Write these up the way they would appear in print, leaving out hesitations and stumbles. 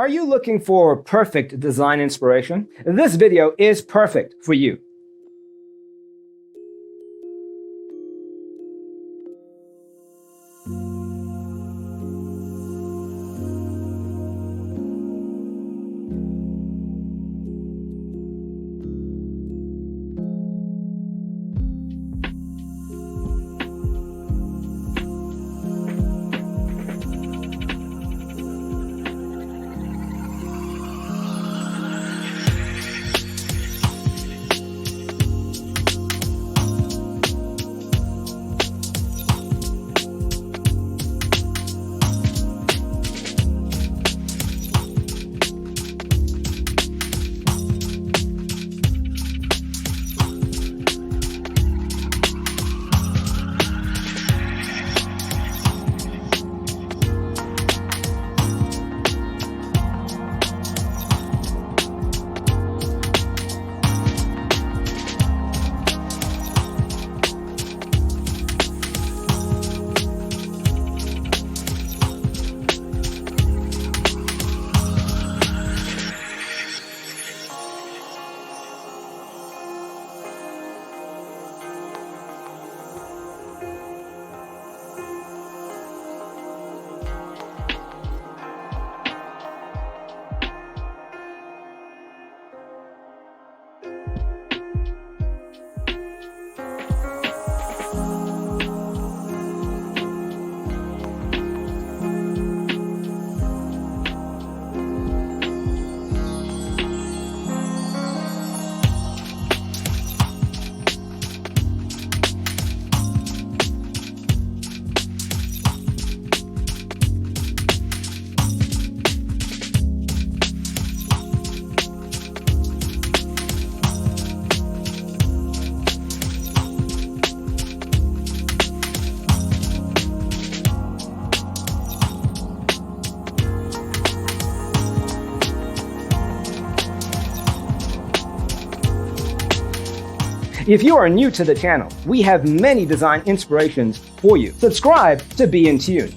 Are you looking for perfect design inspiration? This video is perfect for you. If you are new to the channel, we have many design inspirations for you. Subscribe to be in tune.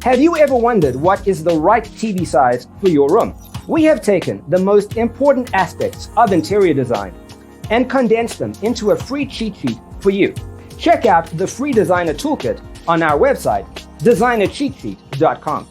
Have you ever wondered what is the right TV size for your room? We have taken the most important aspects of interior design and condensed them into a free cheat sheet for you. Check out the free designer toolkit on our website, designercheatsheet.com.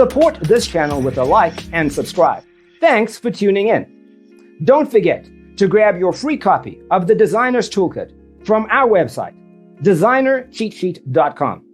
Support this channel with a like and subscribe. Thanks for tuning in. Don't forget to grab your free copy of the Designer's Toolkit from our website, designercheatsheet.com.